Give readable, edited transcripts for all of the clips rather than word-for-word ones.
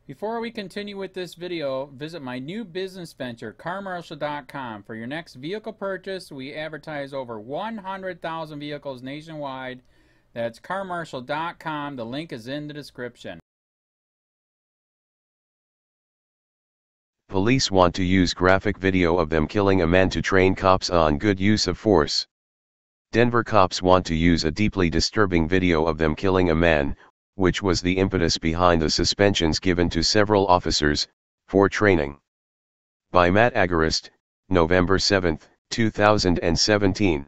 Before we continue with this video, visit my new business venture, carmarshal.com. For your next vehicle purchase, we advertise over 100,000 vehicles nationwide. That's carmarshal.com. The link is in the description. Police want to use graphic video of them killing a man to train cops on good use of force. Denver cops want to use a deeply disturbing video of them killing a man, which was the impetus behind the suspensions given to several officers, for training. By Matt Agarist, November 7, 2017.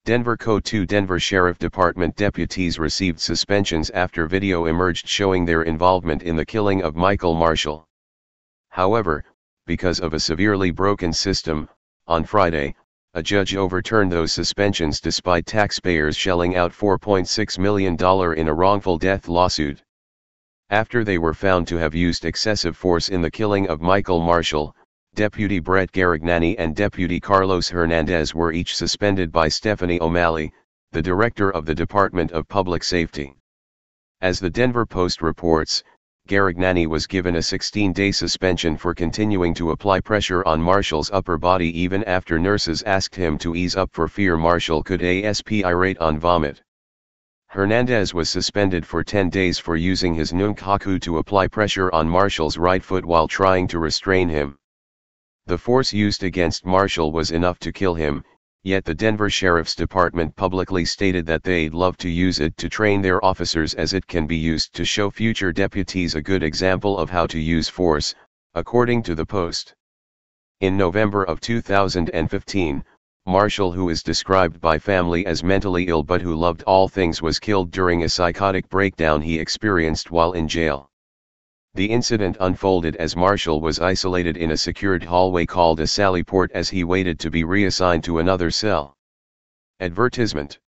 Denver Co. 2 Denver Sheriff Department deputies received suspensions after video emerged showing their involvement in the killing of Michael Marshall. However, because of a severely broken system, on Friday, a judge overturned those suspensions despite taxpayers shelling out $4.6 million in a wrongful death lawsuit. After they were found to have used excessive force in the killing of Michael Marshall, Deputy Brett Garignani and Deputy Carlos Hernandez were each suspended by Stephanie O'Malley, the director of the Department of Public Safety. As the Denver Post reports, Garignani was given a 16-day suspension for continuing to apply pressure on Marshall's upper body even after nurses asked him to ease up for fear Marshall could aspirate on vomit. Hernandez was suspended for 10 days for using his nunchaku to apply pressure on Marshall's right foot while trying to restrain him. The force used against Marshall was enough to kill him, yet the Denver Sheriff's Department publicly stated that they'd love to use it to train their officers as it can be used to show future deputies a good example of how to use force, according to the Post. In November of 2015, Marshall, who is described by family as mentally ill but who loved all things, was killed during a psychotic breakdown he experienced while in jail. The incident unfolded as Marshall was isolated in a secured hallway called a sallyport as he waited to be reassigned to another cell. Advertisement.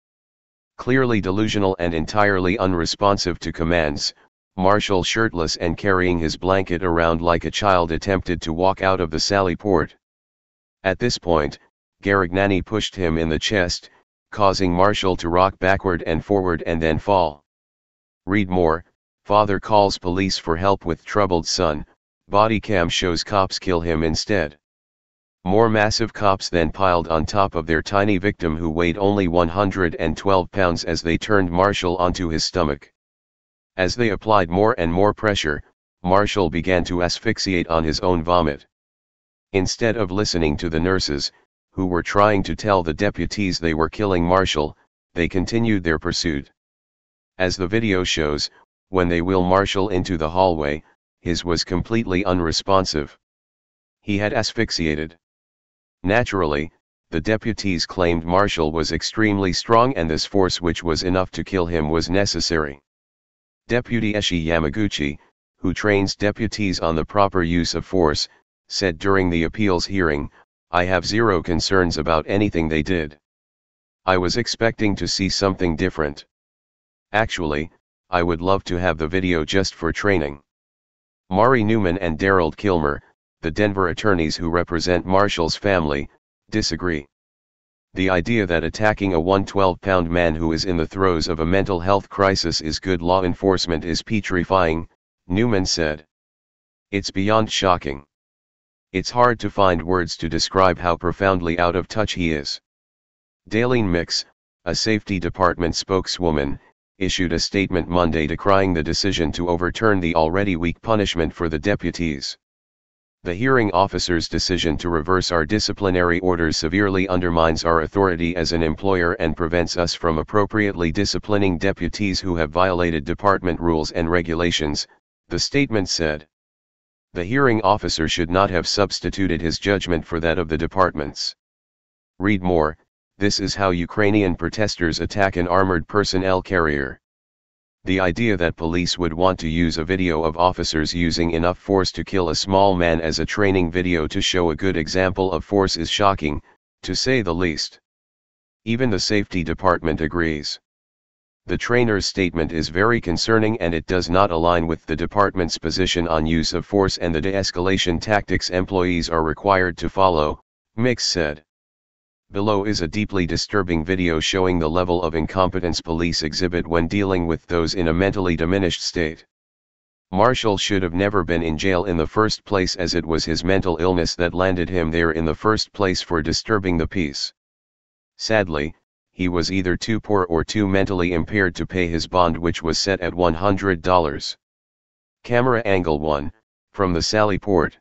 Clearly delusional and entirely unresponsive to commands, Marshall, shirtless and carrying his blanket around like a child, attempted to walk out of the sallyport. At this point, Garignani pushed him in the chest, causing Marshall to rock backward and forward and then fall. Read more. Father calls police for help with troubled son, body cam shows cops kill him instead. More massive cops then piled on top of their tiny victim who weighed only 112 pounds as they turned Marshall onto his stomach. As they applied more and more pressure, Marshall began to asphyxiate on his own vomit. Instead of listening to the nurses, who were trying to tell the deputies they were killing Marshall, they continued their pursuit. As the video shows, when they wheel Marshall into the hallway, his was completely unresponsive. He had asphyxiated. Naturally, the deputies claimed Marshall was extremely strong and this force, which was enough to kill him, was necessary. Deputy Eshi Yamaguchi, who trains deputies on the proper use of force, said during the appeals hearing, "I have zero concerns about anything they did. I was expecting to see something different. Actually, I would love to have the video just for training." Mari Newman and Daryl Kilmer, the Denver attorneys who represent Marshall's family, disagree. The idea that attacking a 112-pound man who is in the throes of a mental health crisis is good law enforcement is petrifying, Newman said. It's beyond shocking. It's hard to find words to describe how profoundly out of touch he is. Daleen Mix, a safety department spokeswoman, issued a statement Monday decrying the decision to overturn the already weak punishment for the deputies. The hearing officer's decision to reverse our disciplinary orders severely undermines our authority as an employer and prevents us from appropriately disciplining deputies who have violated department rules and regulations, the statement said. The hearing officer should not have substituted his judgment for that of the departments. Read more. This is how Ukrainian protesters attack an armored personnel carrier. The idea that police would want to use a video of officers using enough force to kill a small man as a training video to show a good example of force is shocking, to say the least. Even the safety department agrees. The trainer's statement is very concerning and it does not align with the department's position on use of force and the de-escalation tactics employees are required to follow, Mix said. Below is a deeply disturbing video showing the level of incompetence police exhibit when dealing with those in a mentally diminished state. Marshall should have never been in jail in the first place, as it was his mental illness that landed him there in the first place for disturbing the peace. Sadly, he was either too poor or too mentally impaired to pay his bond, which was set at $100. Camera angle 1, from the Sally Port.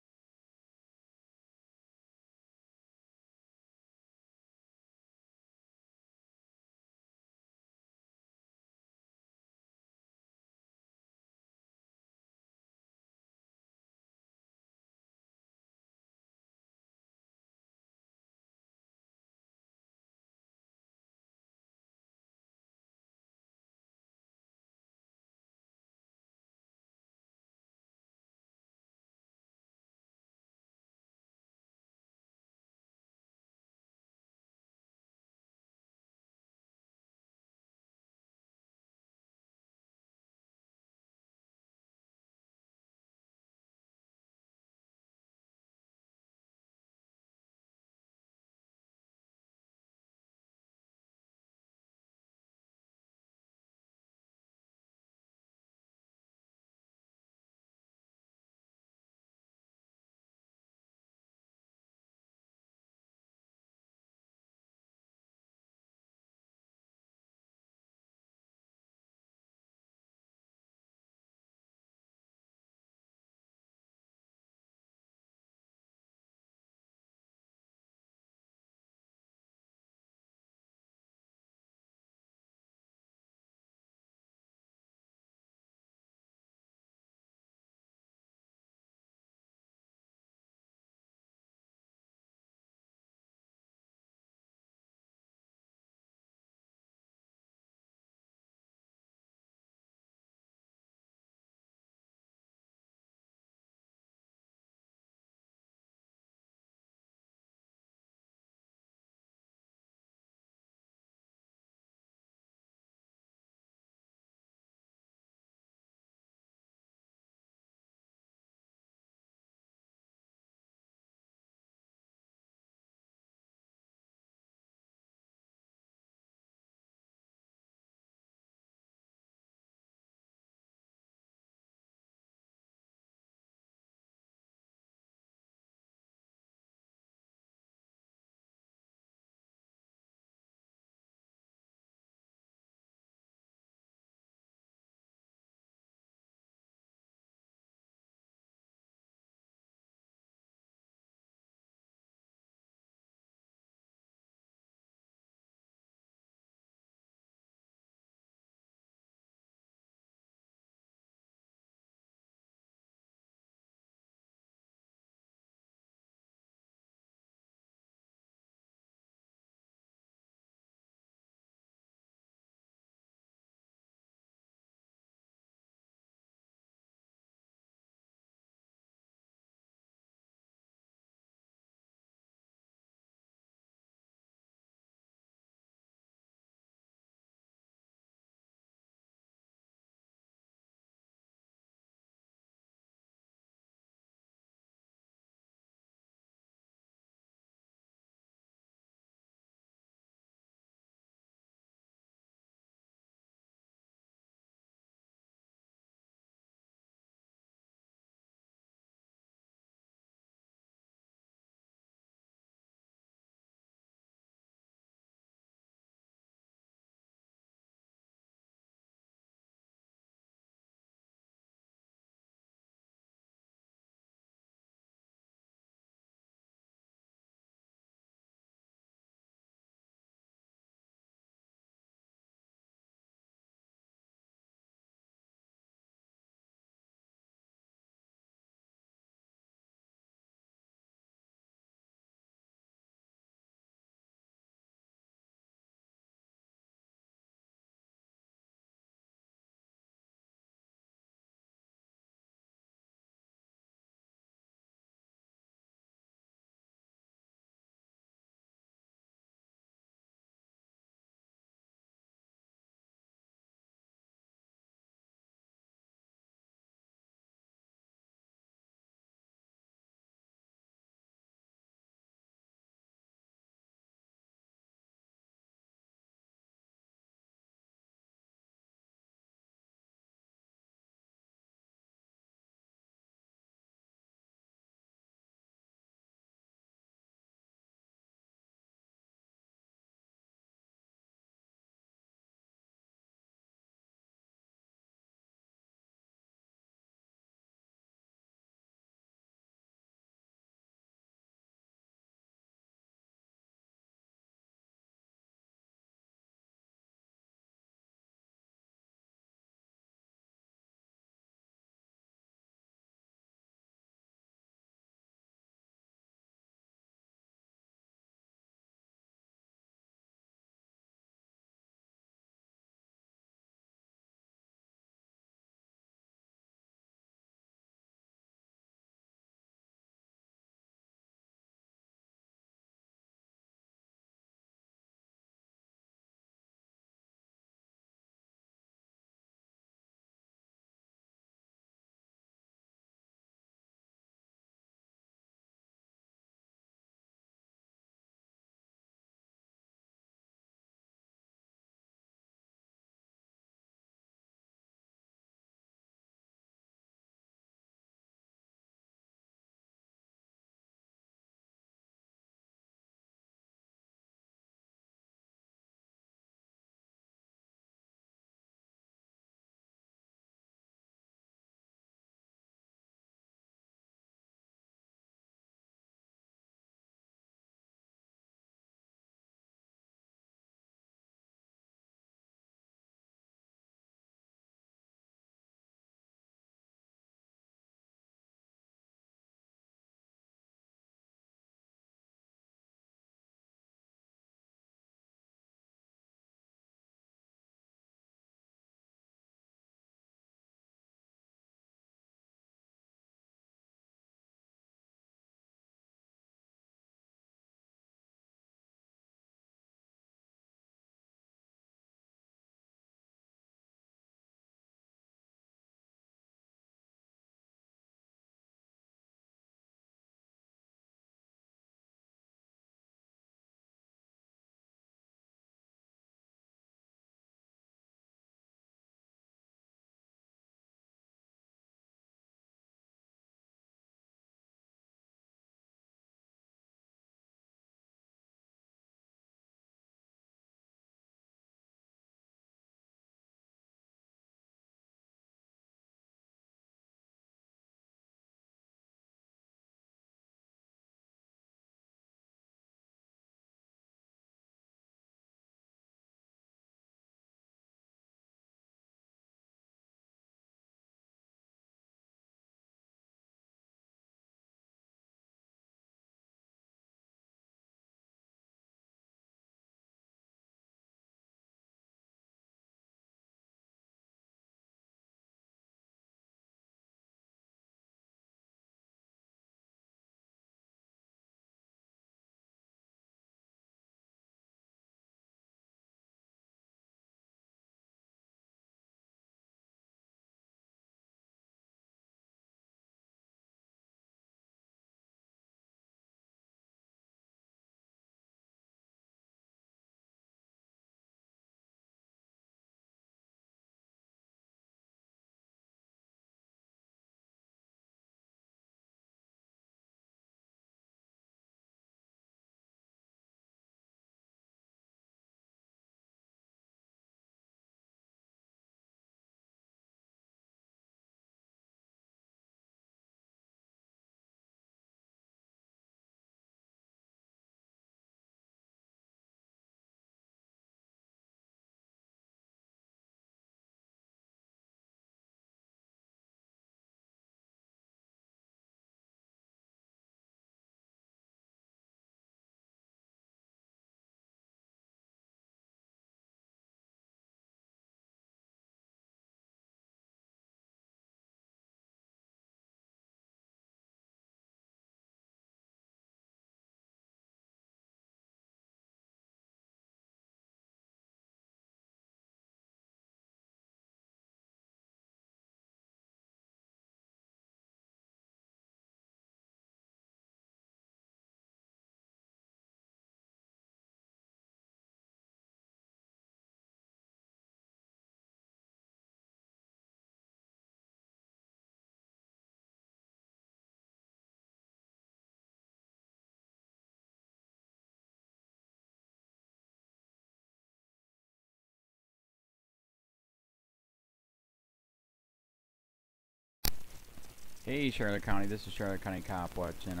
Hey Charlotte County, this is Charlotte County Cop Watch, and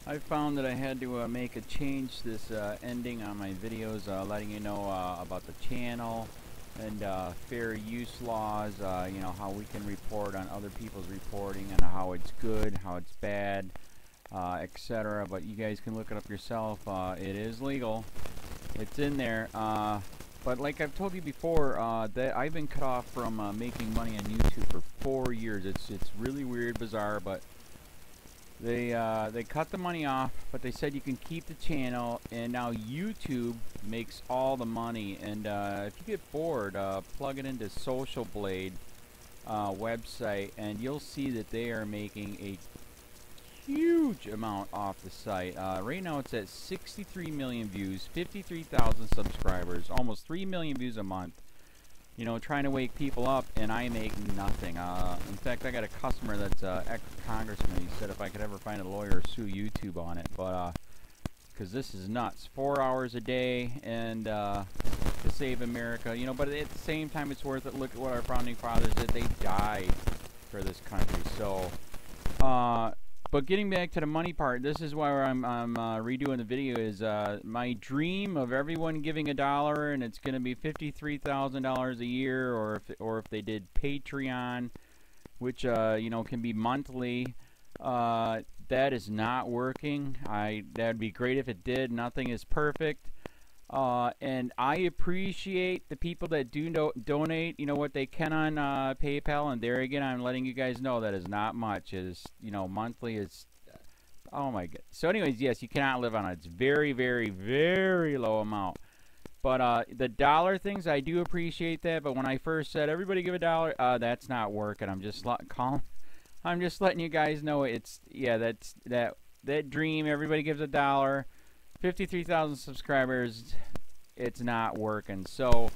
I found that I had to make a change this ending on my videos, letting you know about the channel and fair use laws, you know, how we can report on other people's reporting and how it's good, how it's bad, etc. But you guys can look it up yourself. It is legal. It's in there. But like I've told you before, that I've been cut off from making money on YouTube for 4 years. It's really weird, bizarre, but they cut the money off, but they said you can keep the channel, and now YouTube makes all the money. And if you get bored, plug it into Social Blade website, and you'll see that they are making a huge amount off the site. Right now it's at 63 million views, 53,000 subscribers, almost 3 million views a month. You know, trying to wake people up, and I make nothing. In fact, I got a customer that's ex-congressman. He said if I could ever find a lawyer, sue YouTube on it. But because this is nuts. 4 hours a day, and to save America. You know, but at the same time, it's worth it. Look at what our founding fathers did. They died for this country. So, but getting back to the money part, this is why I'm redoing the video. Is my dream of everyone giving $1, and it's going to be $53,000 a year, or if they did Patreon, which you know, can be monthly. That is not working. That'd be great if it did. Nothing is perfect. And I appreciate the people that do donate, you know, what they can on PayPal. And there again, I'm letting you guys know that is not much. It is, you know, monthly is, oh my god. So anyways, yes, you cannot live on it. It's very, very, very low amount. But the dollar things, I do appreciate that. But when I first said everybody give $1, that's not working. I'm just letting you guys know it's, yeah, that dream. Everybody gives $1. 53,000 subscribers, it's not working. So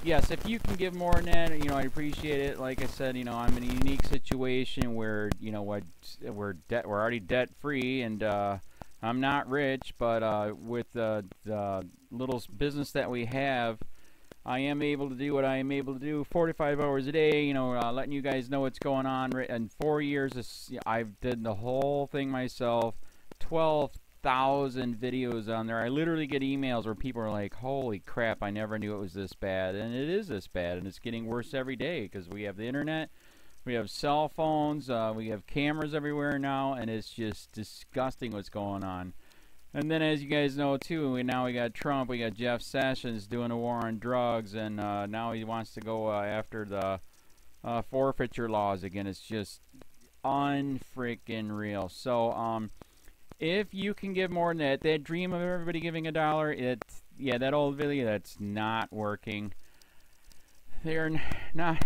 yes, if you can give more than that, you know, I appreciate it. Like I said, you know, I'm in a unique situation where, you know, we're already debt free, and I'm not rich, but with the little business that we have, I am able to do what I am able to do 45 hours a day, you know, letting you guys know what's going on. In 4 years, I've did the whole thing myself. 12,000 videos on there. I literally get emails where people are like, holy crap, I never knew it was this bad. And it is this bad, and it's getting worse every day because we have the internet, we have cell phones, we have cameras everywhere now, and it's just disgusting what's going on. And then, as you guys know too, now we got Trump, we got Jeff Sessions doing a war on drugs, and now he wants to go after the forfeiture laws again. It's just unfreaking real. So if you can give more than that dream of everybody giving $1, yeah, that old video, that's not working. They're not,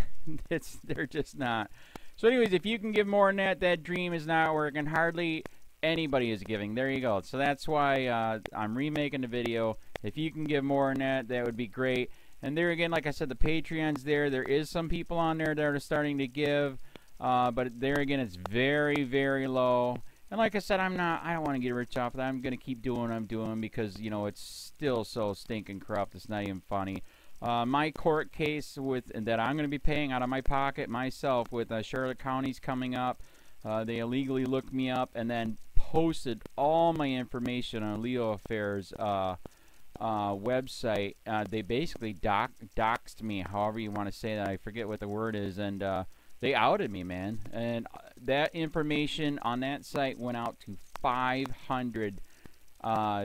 they're just not. So anyways, if you can give more than that dream is not working. Hardly anybody is giving. There you go. So that's why I'm remaking the video. If you can give more than that, that would be great. And there again, like I said, the Patreon's there. There is some people on there that are starting to give, but there again, it's very, very low. And like I said, I don't want to get rich off of that. I'm going to keep doing what I'm doing because, you know, it's still so stinking corrupt. It's not even funny. My court case that I'm going to be paying out of my pocket myself with Charlotte County's coming up. They illegally looked me up and then posted all my information on LEOAFFAIRS website. They basically doxed me, however you want to say that. I forget what the word is, and they outed me, man. And that information on that site went out to 500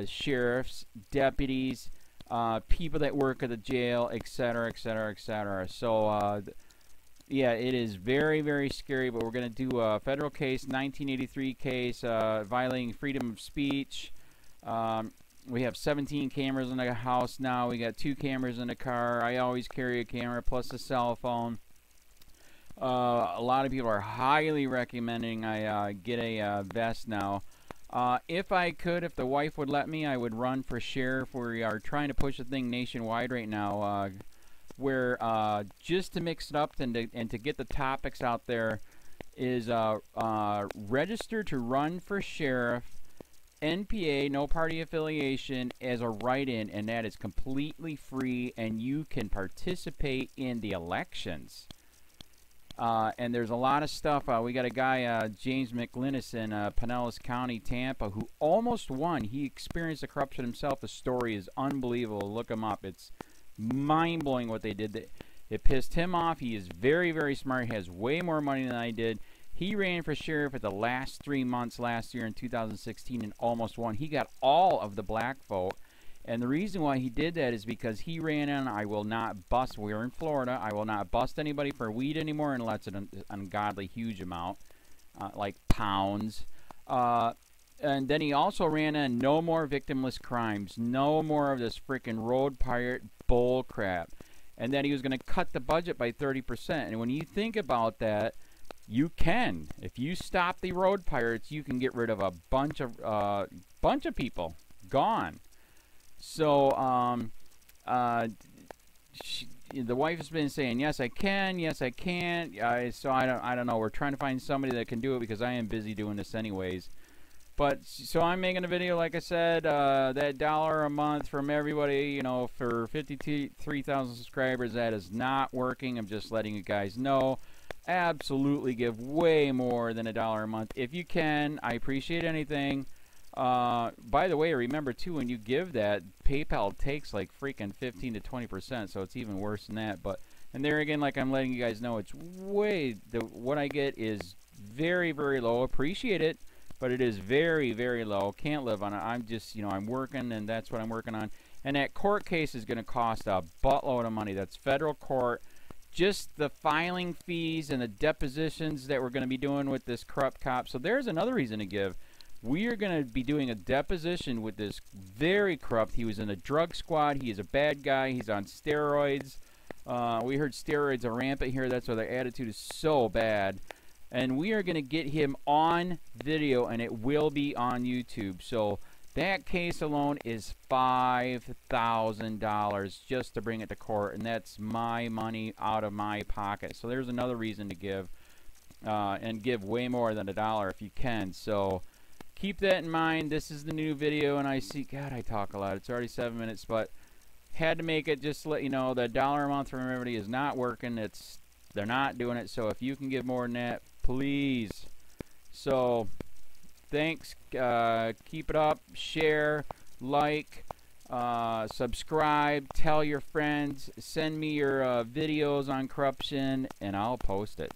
sheriffs, deputies, people that work at the jail, etc., etc., etc. So yeah, it is very, very scary, but we're going to do a federal case, 1983 case, violating freedom of speech. We have 17 cameras in the house now. We got 2 cameras in the car. I always carry a camera plus a cell phone. A lot of people are highly recommending I get a vest now. If I could, if the wife would let me, I would run for sheriff. We are trying to push the thing nationwide right now, where just to mix it up and to get the topics out there is register to run for sheriff, NPA, no party affiliation, as a write-in, and that is completely free, and you can participate in the elections. And there's a lot of stuff. We got a guy, James McLinnis in Pinellas County, Tampa, who almost won. He experienced the corruption himself. The story is unbelievable. Look him up. It's mind-blowing what they did. It pissed him off. He is very, very smart. He has way more money than I did. He ran for sheriff at the last 3 months last year in 2016 and almost won. He got all of the black vote. And the reason why he did that is because he ran on, I will not bust, we're in Florida, I will not bust anybody for weed anymore unless it's an ungodly huge amount, like pounds. And then he also ran on no more victimless crimes, no more of this freaking road pirate bull crap. And then he was going to cut the budget by 30%. And when you think about that, you can. If you stop the road pirates, you can get rid of a bunch of people. Gone. So, the wife has been saying, yes, I can, yes, I can't. So I don't know. We're trying to find somebody that can do it because I am busy doing this anyways. But, so I'm making a video, like I said, that $1 a month from everybody, you know, for 53,000 subscribers, that is not working. I'm just letting you guys know. Absolutely give way more than $1 a month. If you can, I appreciate anything. By the way, remember too, when you give that, PayPal takes like freaking 15 to 20%, so it's even worse than that. But, and there again, like I'm letting you guys know, it's way, what I get is very, very low. Appreciate it, but it is very, very low. Can't live on it. I'm just, you know, I'm working, and that's what I'm working on. And that court case is going to cost a buttload of money. That's federal court. Just the filing fees and the depositions that we're going to be doing with this corrupt cop. So there's another reason to give. We are going to be doing a deposition with this very corrupt. He was in a drug squad. He is a bad guy. He's on steroids. We heard steroids are rampant here. That's why their attitude is so bad. And we are going to get him on video, and it will be on YouTube. So that case alone is $5,000 just to bring it to court, and that's my money out of my pocket. So there's another reason to give, and give way more than $1 if you can. So keep that in mind. This is the new video, and I see, God, I talk a lot. It's already 7 minutes, but had to make it just to let you know that $1 a month from everybody is not working. They're not doing it. So if you can give more than that, please. So thanks. Keep it up. Share, like, subscribe, tell your friends, send me your videos on corruption, and I'll post it.